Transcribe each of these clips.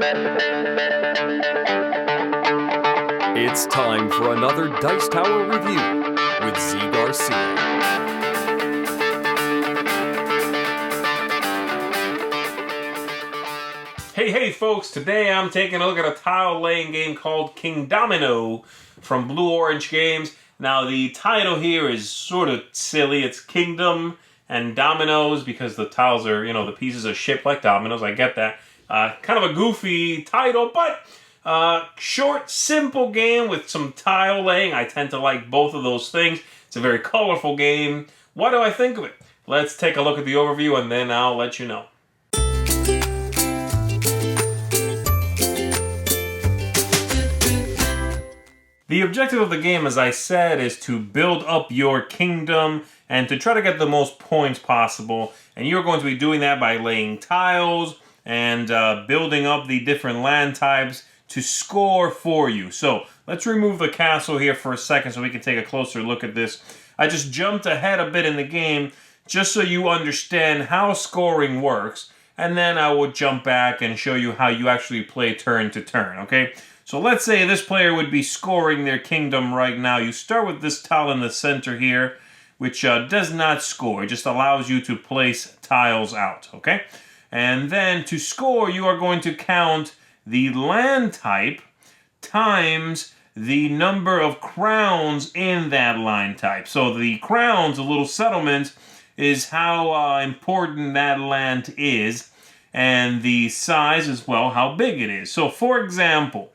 It's time for another Dice Tower review with Zee Garcia. Hey folks, today I'm taking a look at a tile laying game called Kingdomino from Blue Orange Games. Now the title here is sort of silly. It's Kingdom and Dominoes because the tiles are, the pieces are shaped like dominoes. I get that. Kind of a goofy title, but short, simple game with some tile laying. I tend to like both of those things. It's a very colorful game. What do I think of it? Let's take a look at the overview and then I'll let you know. The objective of the game, as I said, is to build up your kingdom and to try to get the most points possible. And you're going to be doing that by laying tiles and building up the different land types to score for you. So let's remove the castle here for a second so we can take a closer look at this. I just jumped ahead a bit in the game just so you understand how scoring works. And then I will jump back and show you how you actually play turn to turn, okay? So let's say this player would be scoring their kingdom right now. You start with this tile in the center here, which does not score. It just allows you to place tiles out, okay? And then to score, you are going to count the land type times the number of crowns in that land type. So the crowns, the little settlement, is how important that land is, and the size as well, how big it is. So for example,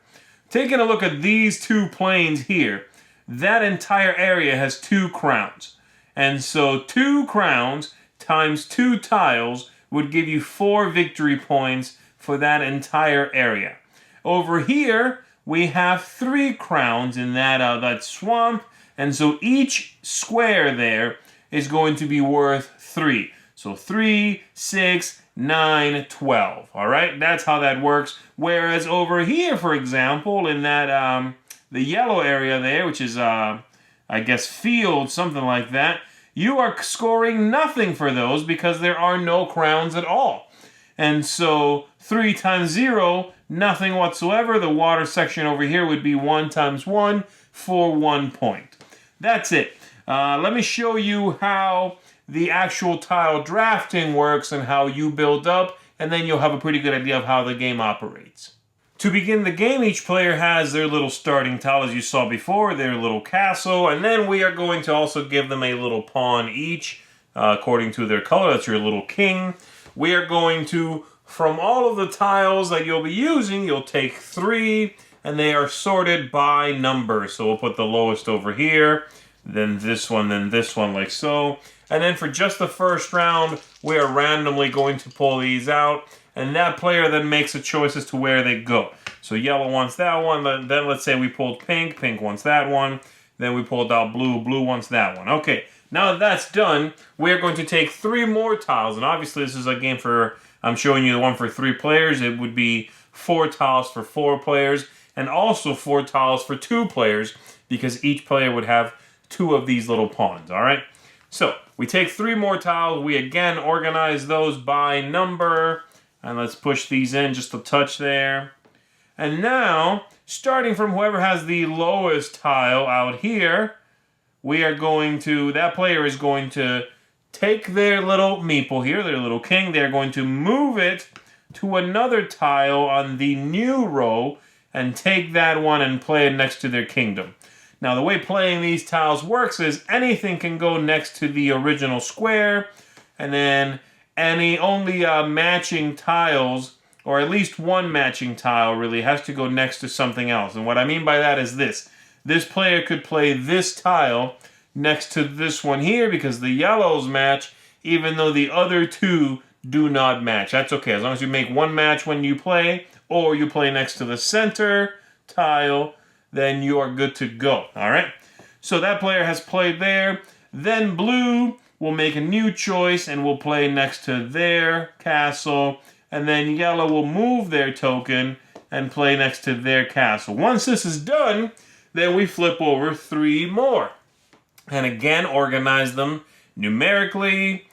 taking a look at these two plains here, that entire area has 2 crowns. And so 2 crowns times 2 tiles would give you 4 victory points for that entire area. Over here, we have 3 crowns in that swamp, and so each square there is going to be worth 3. So 3, 6, 9, 12. All right, that's how that works. Whereas over here, for example, in that the yellow area there, which is I guess field, something like that, you are scoring nothing for those because there are no crowns at all. And so 3 times 0, nothing whatsoever. The water section over here would be 1 times 1 for 1 point. That's it. Let me show you how the actual tile drafting works and how you build up, and then you'll have a pretty good idea of how the game operates. To begin the game, each player has their little starting tile, as you saw before, their little castle, and then we are going to also give them a little pawn each, according to their color. That's your little king. We are going to, from all of the tiles that you'll be using, you'll take 3, and they are sorted by number. So we'll put the lowest over here, then this one, like so. And then for just the first round, we are randomly going to pull these out, and that player then makes a choice as to where they go. So yellow wants that one, then let's say we pulled pink, pink wants that one, then we pulled out blue, blue wants that one. Okay, now that that's done, we're going to take 3 more tiles, and obviously this is a game for, I'm showing you the one for 3 players, it would be 4 tiles for 4 players, and also 4 tiles for 2 players, because each player would have 2 of these little pawns, all right? So we take 3 more tiles. We again organize those by number. And let's push these in just a touch there. And now, starting from whoever has the lowest tile out here, we are going to, that player is going to take their little meeple here, their little king. They're going to move it to another tile on the new row and take that one and play it next to their kingdom. Now, the way playing these tiles works is anything can go next to the original square, and then only matching tiles, or at least one matching tile really, has to go next to something else. And what I mean by that is this. This player could play this tile next to this one here because the yellows match, even though the other 2 do not match. That's okay, as long as you make one match when you play, or you play next to the center tile, then you are good to go, all right? So that player has played there. Then blue will make a new choice and will play next to their castle. And then yellow will move their token and play next to their castle. Once this is done, then we flip over 3 more. And again, organize them numerically.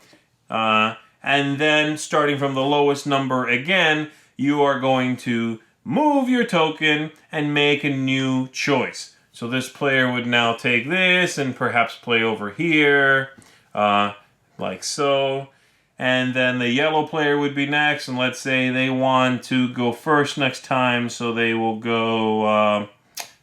And then starting from the lowest number again, you are going to move your token and make a new choice. So this player would now take this and perhaps play over here, like so. And then the yellow player would be next, and let's say they want to go first next time, so they will go,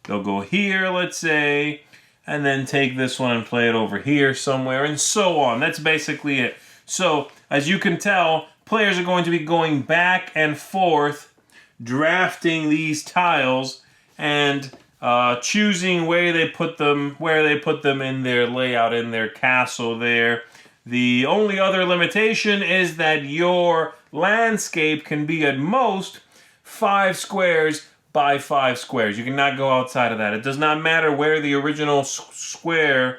they'll go here, let's say, and then take this one and play it over here somewhere, and so on. That's basically it. So, as you can tell, players are going to be going back and forth, drafting these tiles, and choosing where they put them in their layout, in their castle there. The only other limitation is that your landscape can be at most 5 squares by 5 squares. You cannot go outside of that. It does not matter where the original square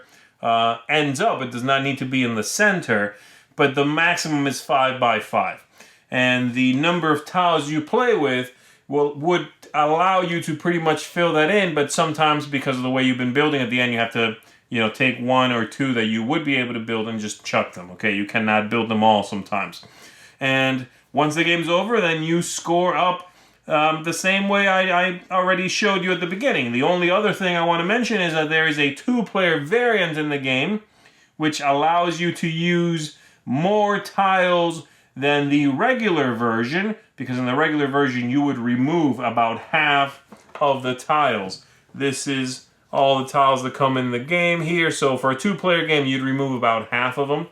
ends up. It does not need to be in the center, but the maximum is 5 by 5. And the number of tiles you play with would allow you to pretty much fill that in, but sometimes because of the way you've been building at the end, you have to take 1 or 2 that you would be able to build and just chuck them, okay? You cannot build them all sometimes. And once the game's over, then you score up the same way I already showed you at the beginning. The only other thing I want to mention is that there is a 2-player variant in the game, which allows you to use more tiles than the regular version, because in the regular version you would remove about half of the tiles. This is all the tiles that come in the game here, so for a 2-player game you'd remove about half of them.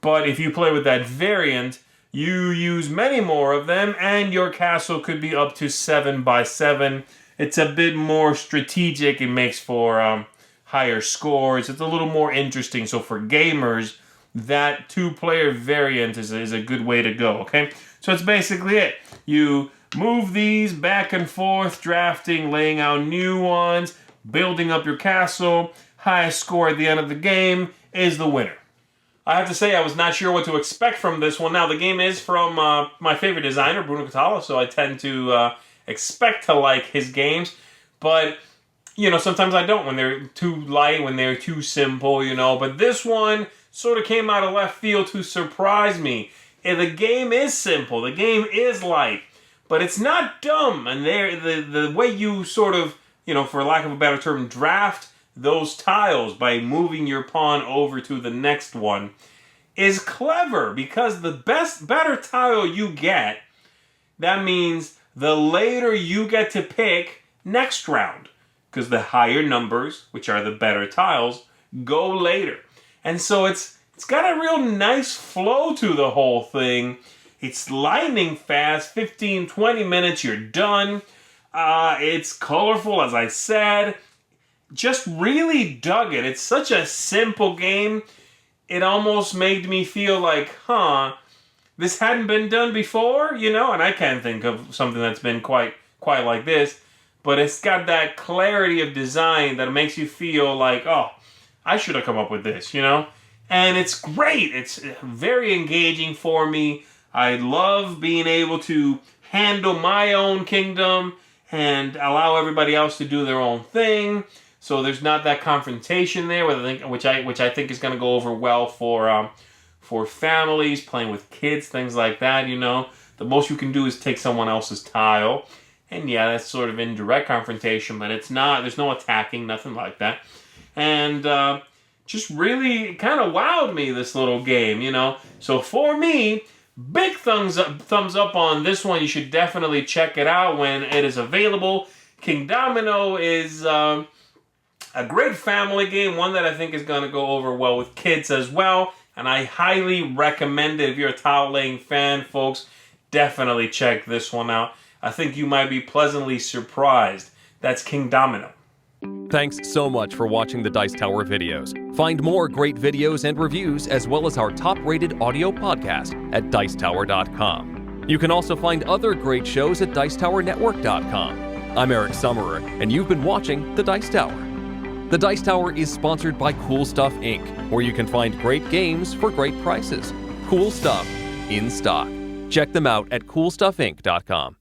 But if you play with that variant, you use many more of them, and your castle could be up to 7 by 7. It's a bit more strategic, it makes for higher scores, it's a little more interesting, so for gamers, that 2-player variant is a good way to go, okay? So that's basically it. You move these back and forth, drafting, laying out new ones, building up your castle. Highest score at the end of the game is the winner. I have to say I was not sure what to expect from this one. Now, the game is from my favorite designer, Bruno Catala, so I tend to expect to like his games. But, sometimes I don't when they're too light, when they're too simple, But this one sort of came out of left field to surprise me. And the game is simple. The game is light. But it's not dumb. And the way you sort of, for lack of a better term, draft those tiles by moving your pawn over to the next one is clever, because the better tile you get, that means the later you get to pick next round, because the higher numbers, which are the better tiles, go later. And so it's got a real nice flow to the whole thing. It's lightning fast, 15-20 minutes, you're done. It's colorful, as I said. Just really dug it. It's such a simple game. It almost made me feel like, this hadn't been done before, and I can't think of something that's been quite like this. But it's got that clarity of design that makes you feel like, I should have come up with this, And it's great. It's very engaging for me. I love being able to handle my own kingdom and allow everybody else to do their own thing. So there's not that confrontation there, which I think is going to go over well for families, playing with kids, things like that, The most you can do is take someone else's tile. And yeah, that's sort of indirect confrontation, but it's not, there's no attacking, nothing like that. And just really kind of wowed me, this little game, So for me, big thumbs up on this one. You should definitely check it out when it is available. Kingdomino is a great family game, one that I think is going to go over well with kids as well. And I highly recommend it. If you're a tile-laying fan, folks, definitely check this one out. I think you might be pleasantly surprised. That's Kingdomino. Thanks so much for watching the Dice Tower videos. Find more great videos and reviews, as well as our top-rated audio podcast at Dicetower.com. You can also find other great shows at Dicetowernetwork.com. I'm Eric Summerer, and you've been watching The Dice Tower. The Dice Tower is sponsored by Cool Stuff Inc., where you can find great games for great prices. Cool stuff in stock. Check them out at CoolStuffInc.com.